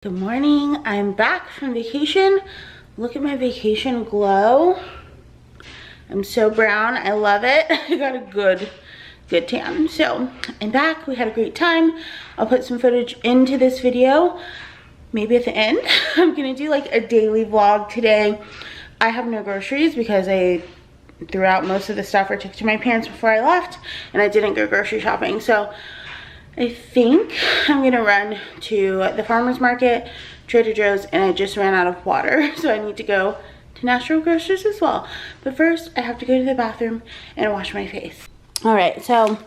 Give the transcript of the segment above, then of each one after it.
Good morning. I'm back from vacation. Look at my vacation glow. I'm so brown. I love it. I got a good tan. So I'm back. We had a great time. I'll put some footage into this video. Maybe at the end. I'm gonna do like a daily vlog today. I have no groceries because I threw out most of the stuff I took to my parents before I left, and I didn't go grocery shopping. So I think I'm gonna run to the farmer's market, Trader Joe's, and I just ran out of water, so I need to go to Natural Grocers as well. But first, I have to go to the bathroom and wash my face. All right, so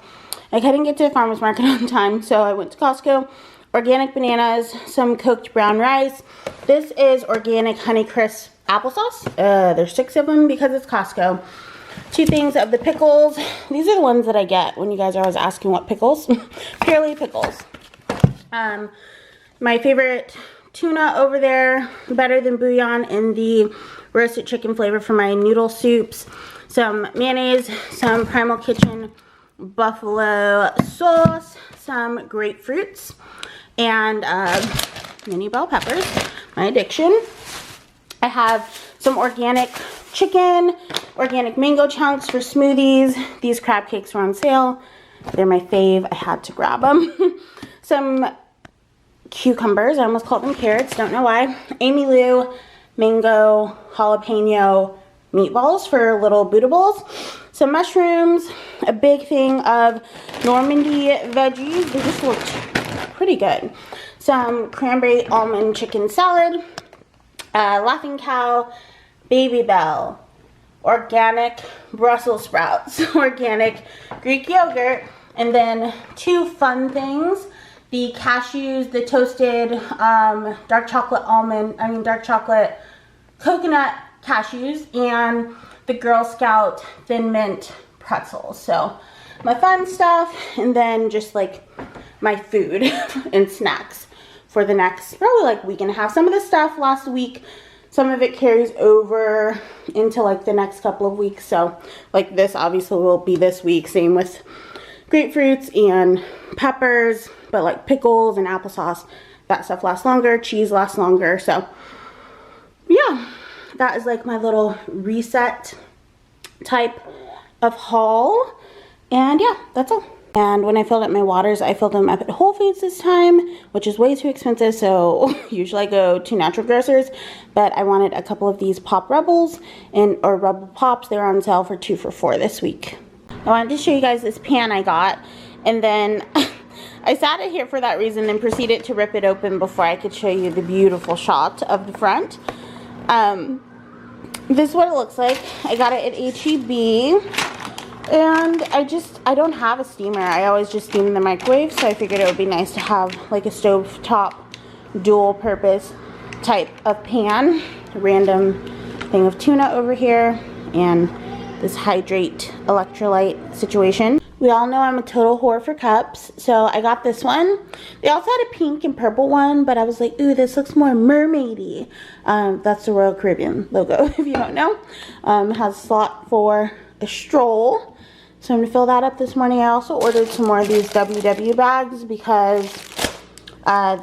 I couldn't get to the farmer's market on time, so I went to Costco. Organic bananas, some cooked brown rice. This is organic Honeycrisp applesauce. There's 6 of them because it's Costco. 2 things of the pickles. These are the ones that I get when you guys are always asking what pickles. Purely pickles. My favorite tuna over there, better than bouillon, in the roasted chicken flavor for my noodle soups. Some mayonnaise, some Primal Kitchen buffalo sauce, some grapefruits, and mini bell peppers, my addiction. I have some organic chicken, organic mango chunks for smoothies. These crab cakes were on sale. They're my fave. I had to grab them. Some cucumbers. I almost called them carrots. Don't know why. Amy Lou mango jalapeno meatballs for little bootables. Some mushrooms. A big thing of Normandy veggies. They just looked pretty good. Some cranberry almond chicken salad. Laughing Cow, Baby Bell, organic Brussels sprouts, organic Greek yogurt, and then 2 fun things: the cashews, the toasted dark chocolate coconut cashews, and the Girl Scout Thin Mint pretzels. So my fun stuff, and then just like my food and snacks for the next probably like week and a half. Some of the stuff last week, some of it carries over into like the next couple of weeks. So like this obviously will be this week. Same with grapefruits and peppers, but like pickles and applesauce, that stuff lasts longer. Cheese lasts longer. So yeah, that is like my little reset type of haul. And yeah, that's all. And when I filled up my waters, I filled them up at Whole Foods this time, which is way too expensive, so usually I go to Natural Grocers, but I wanted a couple of these Pop Rebels, or Rebel Pops. They're on sale for 2 for $4 this week. I wanted to show you guys this pan I got, and then I sat it here for that reason and proceeded to rip it open before I could show you the beautiful shot of the front. This is what it looks like. I got it at H-E-B. And I don't have a steamer. I always just steam in the microwave, so I figured it would be nice to have like a stovetop dual purpose type of pan. A random thing of tuna over here, and this hydrate electrolyte situation. We all know I'm a total whore for cups, so I got this one. They also had a pink and purple one, but I was like, ooh, this looks more mermaidy. That's the Royal Caribbean logo, if you don't know. It has a slot for a stroll. So I'm going to fill that up this morning. I also ordered some more of these WW bags because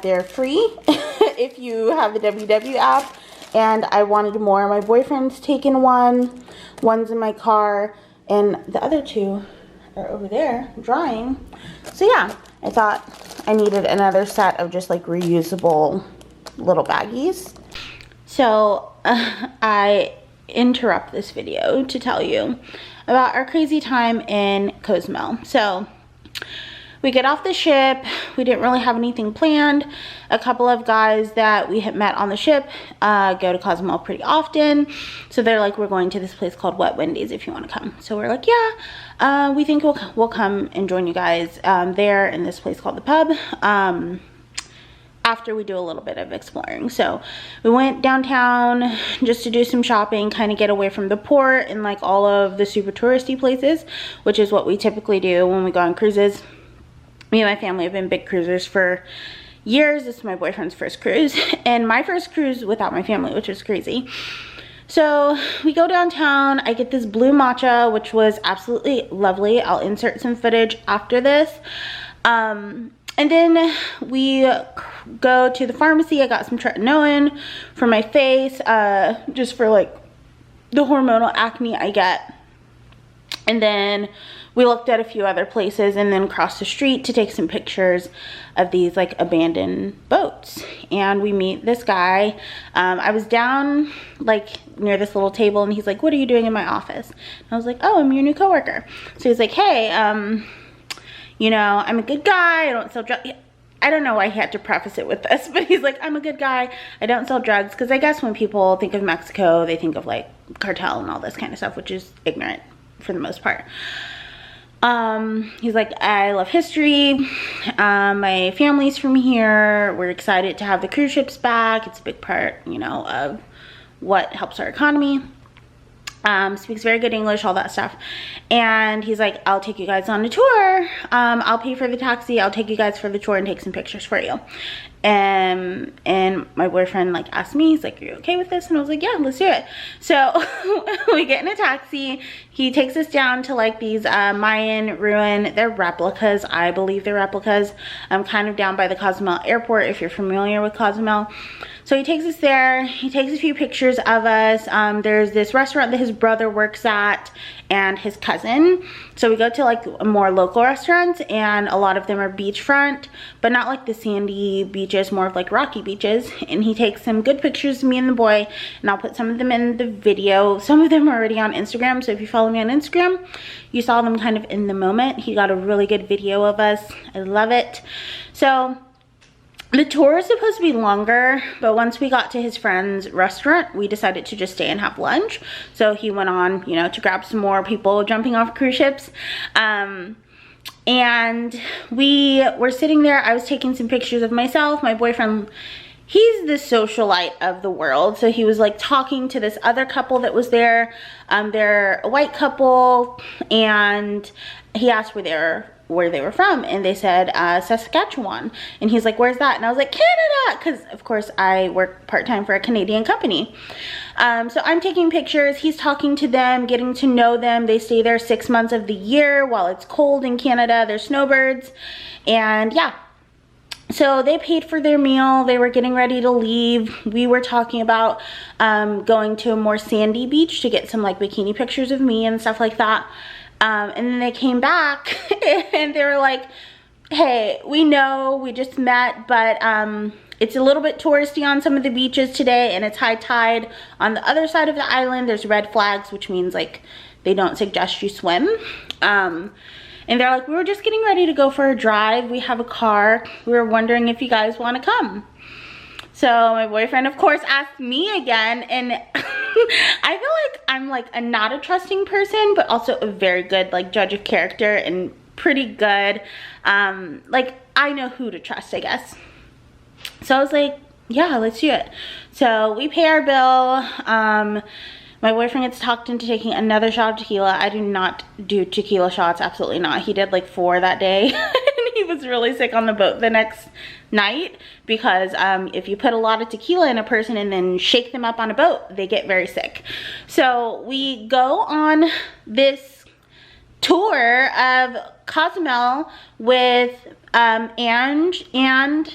they're free if you have the WW app. And I wanted more. My boyfriend's taken one. One's in my car. And the other 2 are over there drying. So yeah, I thought I needed another set of just like reusable little baggies. So I interrupt this video to tell you about our crazy time in Cozumel. So we get off the ship. We didn't really have anything planned. A couple of guys that we had met on the ship go to Cozumel pretty often. So they're like, we're going to this place called Wet Wendy's if you want to come. So we're like, yeah, we think we'll come and join you guys there in this place called The Pub. After we do a little bit of exploring. So we went downtown just to do some shopping, kind of get away from the port and like all of the super touristy places, which is what we typically do when we go on cruises. Me and my family have been big cruisers for years. This is my boyfriend's first cruise and my first cruise without my family, which was crazy. So we go downtown. I get this blue matcha, which was absolutely lovely. I'll insert some footage after this. And then we go to the pharmacy. I got some tretinoin for my face, just for like the hormonal acne I get. And then we looked at a few other places and then crossed the street to take some pictures of these like abandoned boats. And we meet this guy. I was down like near this little table and he's like, "What are you doing in my office?" And I was like, "Oh, I'm your new coworker." So he's like, "Hey, you know, I'm a good guy. I don't sell drugs." I don't know why he had to preface it with this, but he's like, "I'm a good guy. I don't sell drugs." Because I guess when people think of Mexico, they think of like cartel and all this kind of stuff, which is ignorant for the most part. He's like, "I love history. My family's from here. We're excited to have the cruise ships back. It's a big part, you know, of what helps our economy." Speaks very good English, all that stuff. And he's like, "I'll take you guys on a tour. I'll pay for the taxi. I'll take you guys for the tour and take some pictures for you." And my boyfriend like asked me, he's like, "Are you okay with this?" And I was like, "Yeah, let's do it." So we get in a taxi. He takes us down to like these Mayan ruin. They're replicas. I believe they're replicas. Kind of down by the Cozumel airport, if you're familiar with Cozumel. So he takes us there. He takes a few pictures of us. There's this restaurant that his brother works at and his cousin. So we go to like more local restaurants, and a lot of them are beachfront, but not like the sandy beaches, more of like rocky beaches. And he takes some good pictures of me and the boy, and I'll put some of them in the video. Some of them are already on Instagram, so if you follow me on Instagram, you saw them kind of in the moment. He got a really good video of us. I love it. So the tour is supposed to be longer, but once we got to his friend's restaurant, we decided to just stay and have lunch. So he went on, you know, to grab some more people jumping off cruise ships. And we were sitting there. I was taking some pictures of myself. My boyfriend, he's the socialite of the world. So he was like talking to this other couple that was there. They're a white couple, and he asked where they were from, and they said Saskatchewan. And he's like, "Where's that?" And I was like, "Canada," because of course I work part-time for a Canadian company. So I'm taking pictures. He's talking to them, getting to know them. They stay there 6 months of the year while it's cold in Canada. They're snowbirds. And yeah, so they paid for their meal. They were getting ready to leave. We were talking about going to a more sandy beach to get some like bikini pictures of me and stuff like that. And then they came back and they were like, "Hey, we know we just met, but it's a little bit touristy on some of the beaches today, and it's high tide. On the other side of the island, there's red flags, which means like they don't suggest you swim." And they're like, "We were just getting ready to go for a drive. We have a car. We were wondering if you guys want to come." So my boyfriend, of course, asked me again, and I feel like I'm like not a trusting person, but also a very good like judge of character and pretty good. Like I know who to trust, I guess. So I was like, "Yeah, let's do it." So we pay our bill. My boyfriend gets talked into taking another shot of tequila. I do not do tequila shots, absolutely not. He did like 4 that day. And he was really sick on the boat the next night because if you put a lot of tequila in a person and then shake them up on a boat, they get very sick. So we go on this tour of Cozumel with Ange and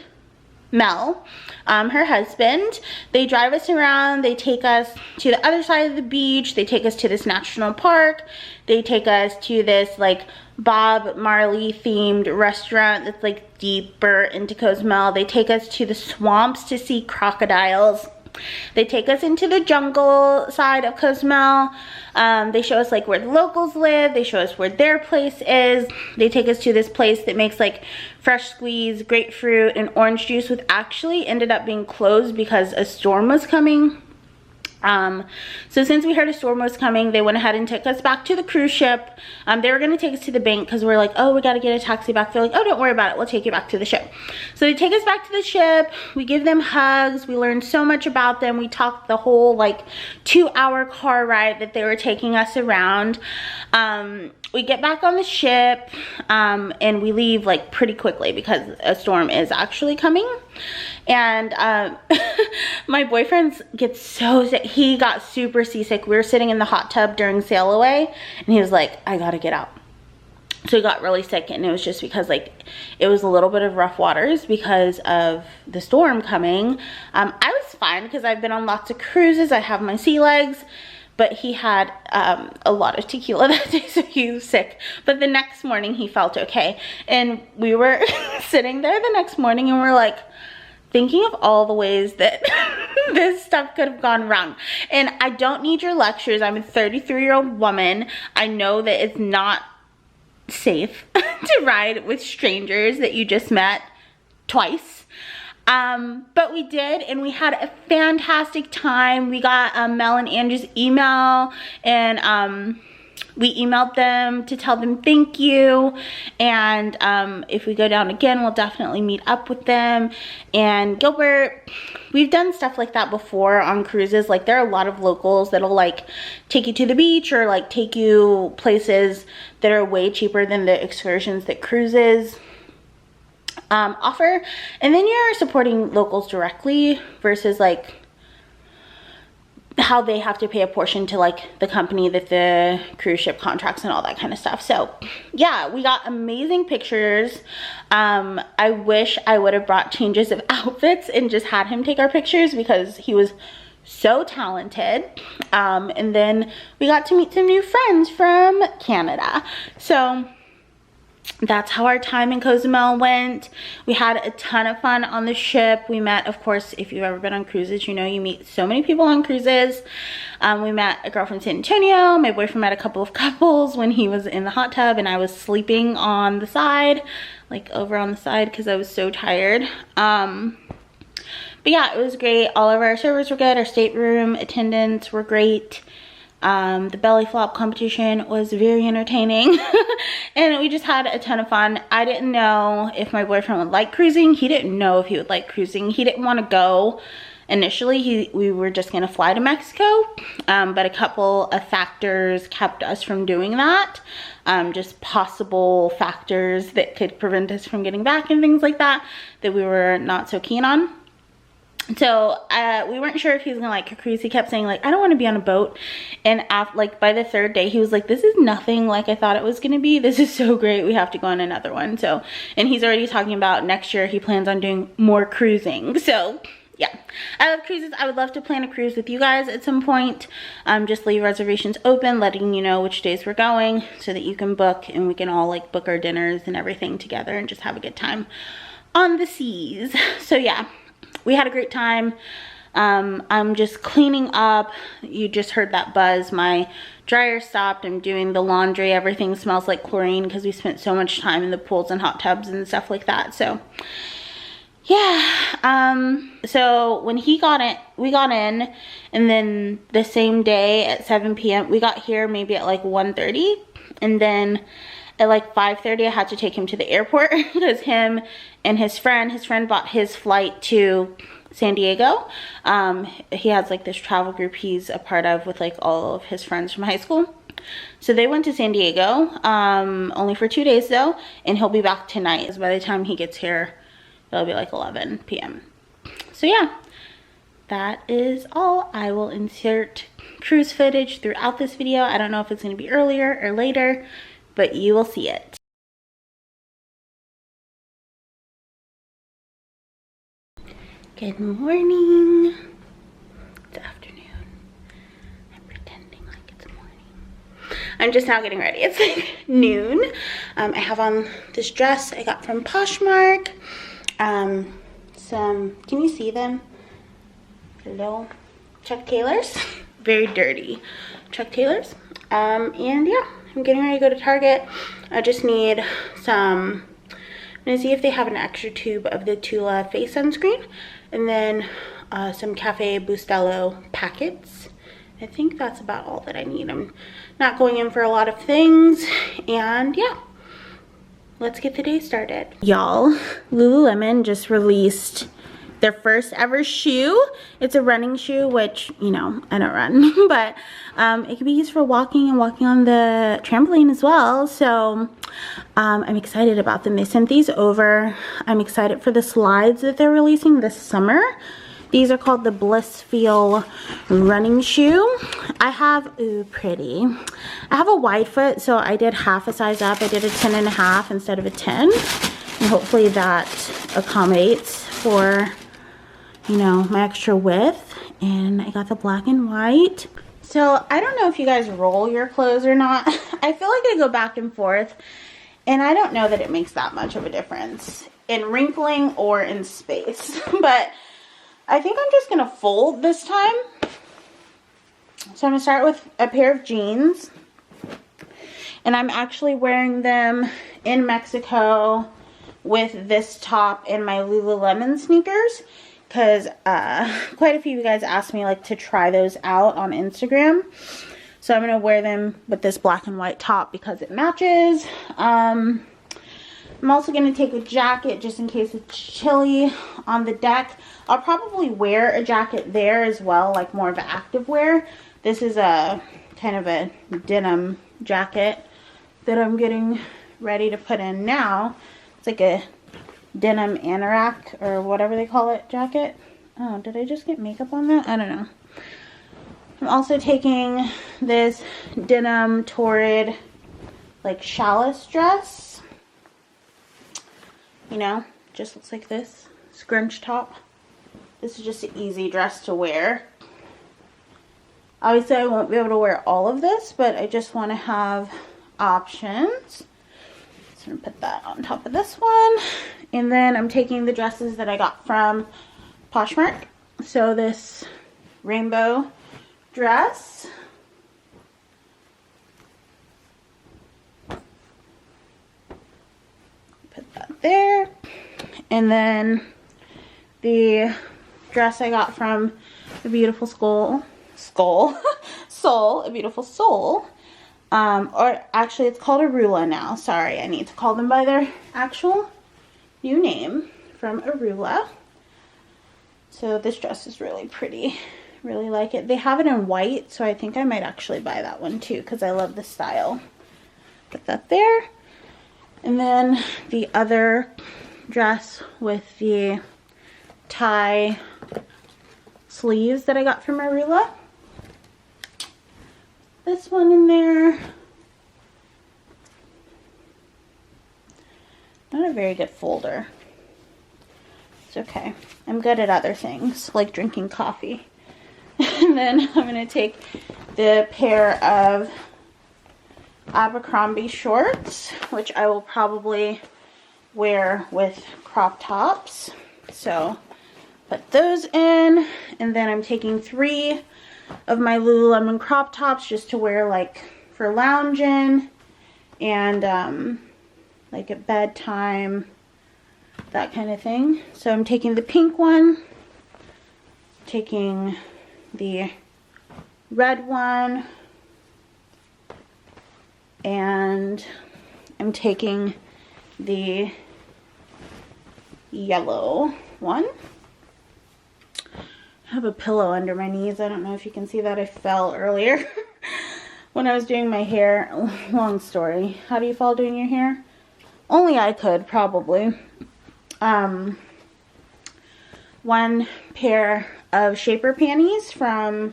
Mel, her husband. They drive us around. They take us to the other side of the beach. They take us to this national park. They take us to this like Bob Marley themed restaurant that's like deeper into Cozumel. They take us to the swamps to see crocodiles. They take us into the jungle side of Cozumel. They show us like where the locals live. They show us where their place is. They take us to this place that makes like fresh squeezed grapefruit and orange juice, which actually ended up being closed because a storm was coming. So since we heard a storm was coming, they went ahead and took us back to the cruise ship. They were going to take us to the bank because we're like, "Oh, we got to get a taxi back." They're like, "Oh, don't worry about it. We'll take you back to the ship." So they take us back to the ship. We give them hugs. We learned so much about them. We talked the whole like 2-hour car ride that they were taking us around. We get back on the ship and we leave like pretty quickly because a storm is actually coming. And my boyfriend gets so sick. He got super seasick. We were sitting in the hot tub during sail away and he was like, "I gotta get out." So he got really sick, and it was just because like it was a little bit of rough waters because of the storm coming. I was fine because I've been on lots of cruises. I have my sea legs, but he had a lot of tequila that day, so he was sick. But the next morning he felt okay, and we were sitting there the next morning and we're like thinking of all the ways that this stuff could have gone wrong. And I don't need your lectures. I'm a 33-year-old woman. I know that it's not safe to ride with strangers that you just met twice, but we did, and we had a fantastic time. We got Mel and Andrew's email, and we emailed them to tell them thank you, and if we go down again, we'll definitely meet up with them. And Gilbert, we've done stuff like that before on cruises. Like, there are a lot of locals that'll like take you to the beach or like take you places that are way cheaper than the excursions that cruises offer, and then you're supporting locals directly versus like how they have to pay a portion to like the company that the cruise ship contracts and all that kind of stuff. So yeah, we got amazing pictures. I wish I would have brought changes of outfits and just had him take our pictures because he was so talented. And then we got to meet some new friends from Canada. So that's how our time in Cozumel went. We had a ton of fun on the ship. We met, of course, if you've ever been on cruises, you know you meet so many people on cruises. We met a girl from San Antonio. My boyfriend met a couple of couples when he was in the hot tub and I was sleeping on the side, like over on the side because I was so tired. But yeah, it was great. All of our servers were good. Our stateroom attendants were great. The belly flop competition was very entertaining and we just had a ton of fun. I didn't know if my boyfriend would like cruising. He didn't know if he would like cruising. He didn't want to go initially. We were just gonna fly to Mexico, but a couple of factors kept us from doing that. Just possible factors that could prevent us from getting back and things like that we were not so keen on. So we weren't sure if he was gonna like a cruise. He kept saying like, I don't want to be on a boat, and like by the third day he was like, this is nothing like I thought it was gonna be. This is so great, we have to go on another one. So, and he's already talking about next year he plans on doing more cruising. So yeah, I love cruises. I would love to plan a cruise with you guys at some point. Just leave reservations open, letting you know which days we're going so that you can book and we can all like book our dinners and everything together and just have a good time on the seas. So yeah, we had a great time. I'm just cleaning up. You just heard that buzz. My dryer stopped. I'm doing the laundry. Everything smells like chlorine because we spent so much time in the pools and hot tubs and stuff like that. So yeah, so when he got in, we got in, and then the same day at 7 p.m. we got here maybe at like 1:30, and then at like 5:30 I had to take him to the airport because him and his friend bought his flight to San Diego. He has like this travel group he's a part of with like all of his friends from high school. So they went to San Diego, only for 2 days though, and he'll be back tonight. So by the time he gets here, it'll be like 11 p.m. So yeah, that is all. I will insert cruise footage throughout this video. I don't know if it's going to be earlier or later, but you will see it. Good morning. It's afternoon. I'm pretending like it's morning. I'm just now getting ready. It's like noon. I have on this dress I got from Poshmark. Can you see them? Little Chuck Taylors. Very dirty Chuck Taylors. And yeah, I'm getting ready to go to Target. I just need some, I'm gonna see if they have an extra tube of the Tula face sunscreen, and then some Cafe Bustelo packets. I think that's about all that I need. I'm not going in for a lot of things, and yeah, let's get the day started. Y'all, Lululemon just released their first ever shoe. It's a running shoe, which, you know, I don't run, but it can be used for walking and walking on the trampoline as well. So I'm excited about them. They sent these over. I'm excited for the slides that they're releasing this summer These are called the Blissfeel running shoe. I have, ooh, pretty. I have a wide foot, so I did half a size up. I did a 10.5 instead of a 10. And hopefully that accommodates for, you know, my extra width. And I got the black and white. So I don't know if you guys roll your clothes or not. I feel like I go back and forth. And I don't know that it makes that much of a difference in wrinkling or in space. But I think I'm just going to fold this time. So I'm going to start with a pair of jeans. And I'm actually wearing them in Mexico with this top and my Lululemon sneakers. Because quite a few of you guys asked me like to try those out on Instagram. So I'm going to wear them with this black and white top because it matches. I'm also going to take a jacket just in case it's chilly on the deck. I'll probably wear a jacket there as well, like more of an active wear. This is a kind of a denim jacket that I'm getting ready to put in now. It's like a denim anorak or whatever they call it jacket. Oh, did I just get makeup on that? I don't know. I'm also taking this denim torrid like chalice dress. You know, just looks like this. Scrunch top. This is just an easy dress to wear. Obviously I won't be able to wear all of this, but I just want to have options. So I'm going to put that on top of this one. And then I'm taking the dresses that I got from Poshmark. So this rainbow dress. Put that there. And then the dress I got from a beautiful soul, a beautiful soul. Or actually it's called Arula now. Sorry, I need to call them by their actual new name, from Arula. So this dress is really pretty. Really like it. They have it in white, so I think I might actually buy that one too because I love the style. Put that there. And then the other dress with the tie sleeves that I got from Arula. This one in there. Not a very good folder. It's okay. I'm good at other things, like drinking coffee. And then I'm going to take the pair of Abercrombie shorts, which I will probably wear with crop tops. So put those in, and then I'm taking 3 of my Lululemon crop tops just to wear like for lounging and like at bedtime, that kind of thing. So I'm taking the pink one, taking the red one, and I'm taking the yellow one. I have a pillow under my knees. I don't know if you can see that. I fell earlier when I was doing my hair. Long story. How do you fall doing your hair? Only I could, probably. One pair of shaper panties from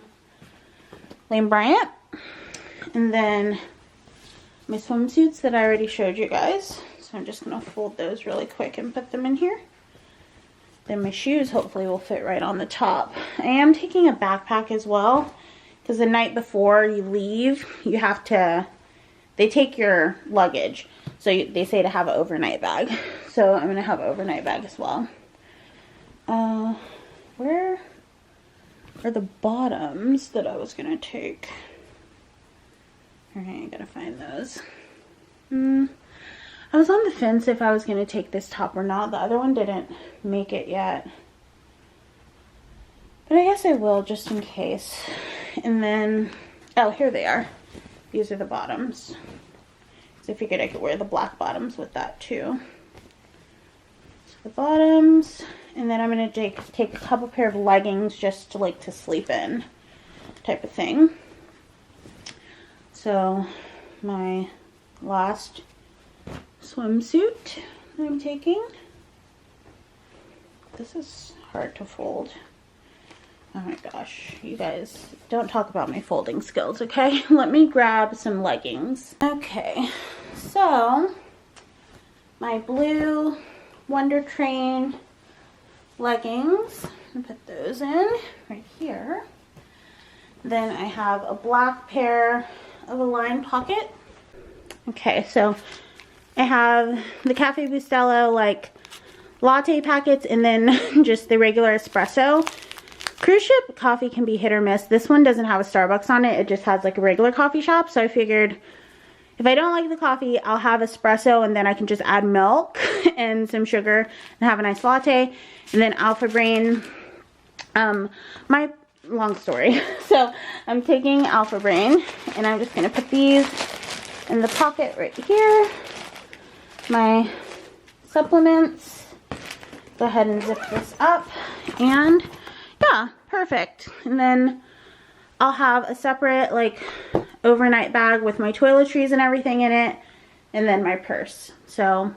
Lane Bryant. And then my swimsuits that I already showed you guys. So I'm just going to fold those really quick and put them in here. Then my shoes hopefully will fit right on the top. I am taking a backpack as well, because the night before you leave, you have to, they take your luggage. So they say to have an overnight bag. So I'm going to have an overnight bag as well. Where are the bottoms that I was going to take? Alright, I got to find those. I was on the fence if I was going to take this top or not. The other one didn't make it yet. But I guess I will just in case. And then, oh, here they are. These are the bottoms. So I figured I could wear the black bottoms with that too. So the bottoms. And then I'm going to take a couple pair of leggings just to like to sleep in type of thing. So my last swimsuit that I'm taking. This is hard to fold. my gosh, you guys, don't talk about my folding skills, okay? Let me grab some leggings. Okay, so my blue Wonder Train leggings, I'm gonna put those in right here. Then I have a black pair of Align pocket. Okay, so I have the Cafe Bustelo like latte packets and then just the regular espresso. Cruise ship coffee can be hit or miss. This one doesn't have a Starbucks on it. It just has like a regular coffee shop. So I figured if I don't like the coffee, I'll have espresso and then I can just add milk and some sugar and have a nice latte. And then Alpha Brain, my long story. So I'm taking Alpha Brain and I'm just gonna put these in the pocket right here. My supplements. Go ahead and zip this up and yeah, perfect. And then I'll have a separate like overnight bag with my toiletries and everything in it, and then my purse. So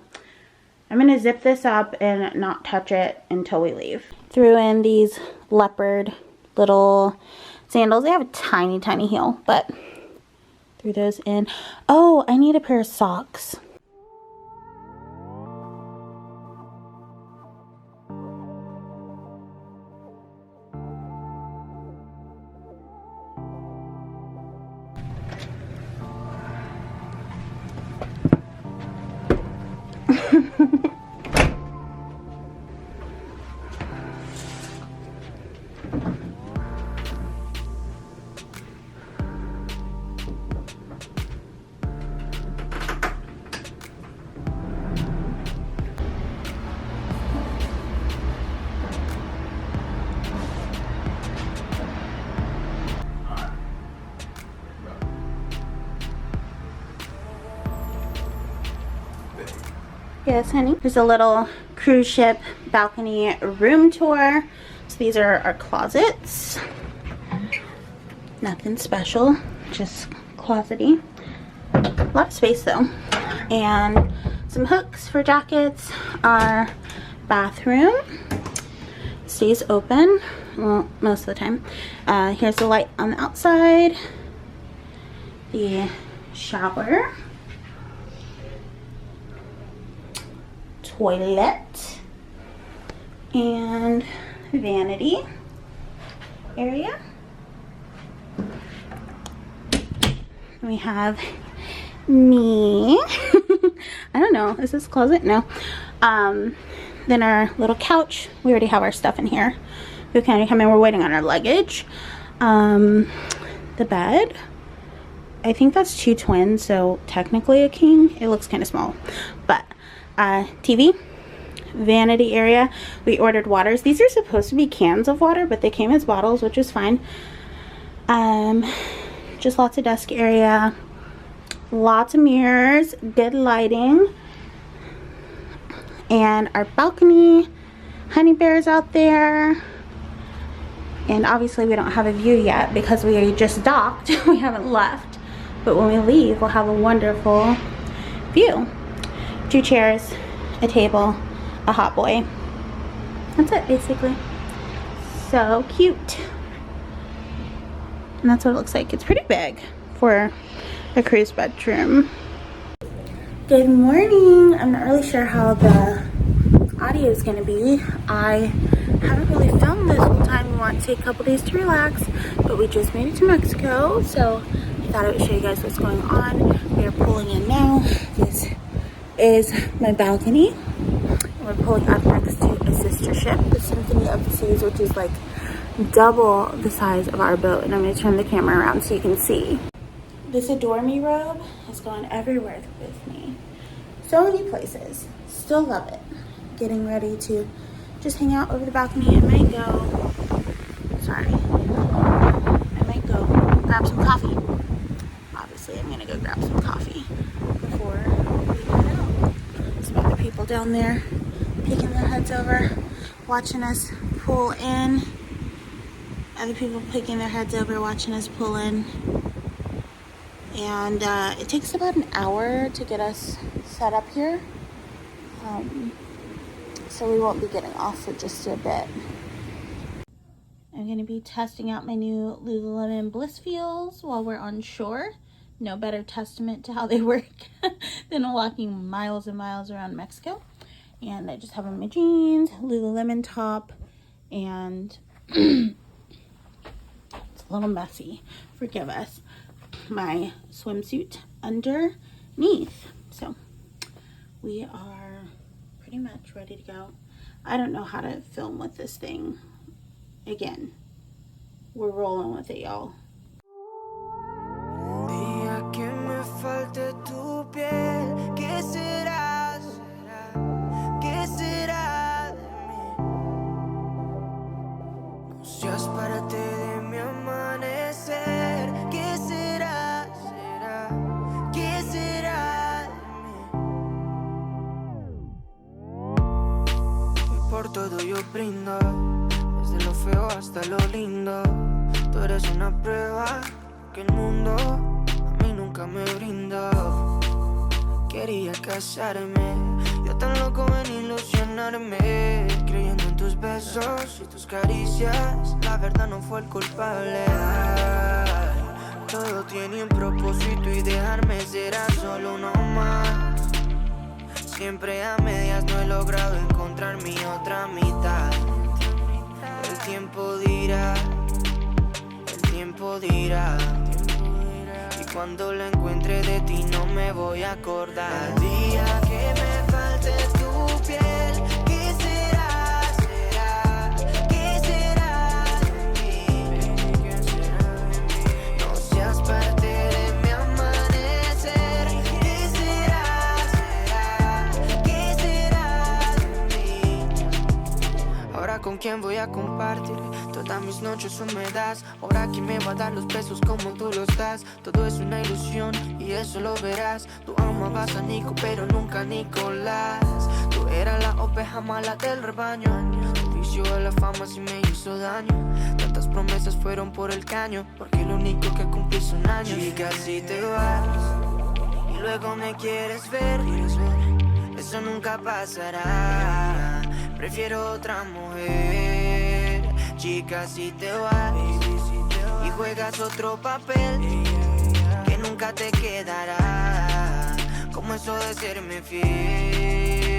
I'm gonna zip this up and not touch it until we leave. Threw in these leopard little sandals. They have a tiny, tiny heel, but threw those in. Oh, I need a pair of socks. Yes, honey. There's a little cruise ship balcony room tour. So these are our closets. Nothing special, just closety. A lot of space though. And some hooks for jackets. Our bathroom stays open, well, most of the time. Here's the light on the outside. The shower. Toilet and vanity area. We have me. I don't know, is this closet? No. Then our little couch. We already have our stuff in here. We kind of come in, we're waiting on our luggage. The bed. I think that's 2 twins, so technically a king. It looks kind of small, but TV, vanity area. We ordered waters. These are supposed to be cans of water, but they came as bottles, which is fine. Just lots of desk area, lots of mirrors, good lighting, and our balcony. Honey bears out there, and obviously we don't have a view yet because we just docked. We haven't left, but when we leave, we'll have a wonderful view. 2 chairs, a table, a hot boy. That's it, basically. So cute. And that's what it looks like. It's pretty big for a cruise bedroom. Good morning. I'm not really sure how the audio is going to be. I haven't really filmed this whole time. We want to take a couple days to relax, but we just made it to Mexico, so I thought I would show you guys what's going on. We are pulling in now. This is my balcony. We're pulling up next to a sister ship, the Symphony of the Seas, which is like double the size of our boat. And I'm going to turn the camera around so you can see. This Adore Me robe has gone everywhere with me. So many places. Still love it. Getting ready to just hang out over the balcony. I might go, sorry, I might go grab some coffee. Obviously, I'm going to go grab some coffee before we head out. Some other people down there peeking their heads over, watching us pull in. Other people peeking their heads over, watching us pull in. And it takes about an hour to get us set up here. So we won't be getting off for just a bit. I'm going to be testing out my new Lululemon Bliss Feels while we're on shore. No better testament to how they work than walking miles and miles around Mexico. And I just have on my jeans, Lululemon top, and it's a little messy, forgive us, my swimsuit underneath. So we are pretty much ready to go. I don't know how to film with this thing. Again, we're rolling with it, y'all. Día que me falte tu piel, ¿qué será? ¿Qué será de mí? No seas parte de mi amanecer. ¿Qué será? ¿Qué será de mí? Y por todo yo brindo, desde lo feo hasta lo lindo. Tú eres una prueba que el mundo a mí nunca me brindó. Quería casarme, yo tan loco en ilusionarme, creyendo en tus besos y tus caricias. La verdad no fue el culpable. Ay, todo tiene un propósito y dejarme será solo uno más. Siempre a medias no he logrado encontrar mi otra mitad. El tiempo dirá, el tiempo dirá. Y cuando la encuentre de ti no me voy a acordar. El día que me falte tu piel, ¿qué será? ¿Qué será de mí? No seas parte de mi amanecer. ¿Qué será? ¿Qué será de mí? Ahora con quién voy a compartir todas mis noches húmedas. Ahora quién me va a dar los besos como tú los das. Todo es una ilusión y eso lo verás. Tú amabas a Nico pero nunca a Nicolás. Tú eras la oveja mala del rebaño. Tu vicio a la fama sí me hizo daño. Tantas promesas fueron por el caño, porque lo único que cumplí son años. Chica, si te vas y luego me quieres ver, eso nunca pasará. Prefiero otra mujer. Chica, si te vas y juegas otro papel que nunca te quedará, como eso de serme fiel.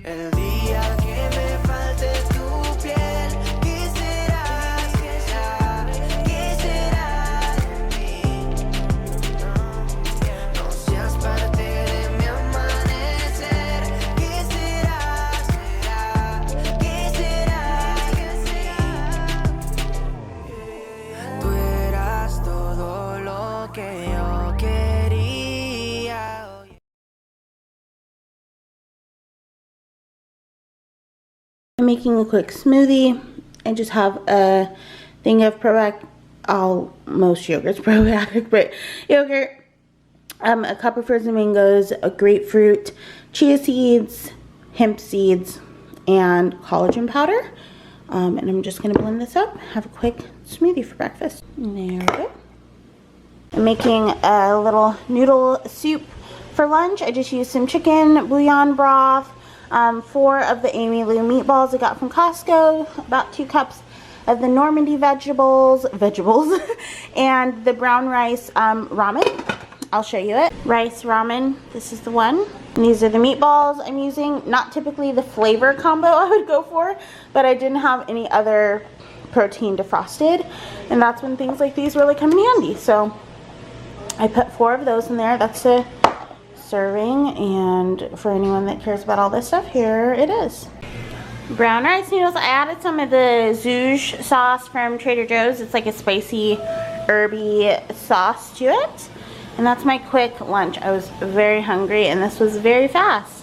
El día que me falte tu piel, ¿qué será? ¿Qué será de mí? No seas parte de mi amanecer. ¿Qué será? ¿Qué será de mí? Tú eras todo lo que yo quería. I'm making a quick smoothie. I just have a thing of probiotic. Most yogurt's probiotic, but yogurt, a cup of frozen mangoes, a grapefruit, chia seeds, hemp seeds, and collagen powder. And I'm just gonna blend this up, have a quick smoothie for breakfast. There we go. I'm making a little noodle soup for lunch. I just used some chicken bouillon broth, 4 of the Amy Lou meatballs I got from Costco, about 2 cups of the Normandy vegetables, and the brown rice ramen. I'll show you it. Rice ramen, this is the one. And these are the meatballs I'm using. Not typically the flavor combo I would go for, but I didn't have any other protein defrosted, and that's when things like these really come in handy. So I put 4 of those in there. That's a serving, and for anyone that cares about all this stuff, here it is. Brown rice noodles. I added some of the zhuzh sauce from Trader Joe's. It's like a spicy, herby sauce to it. And that's my quick lunch. I was very hungry and this was very fast.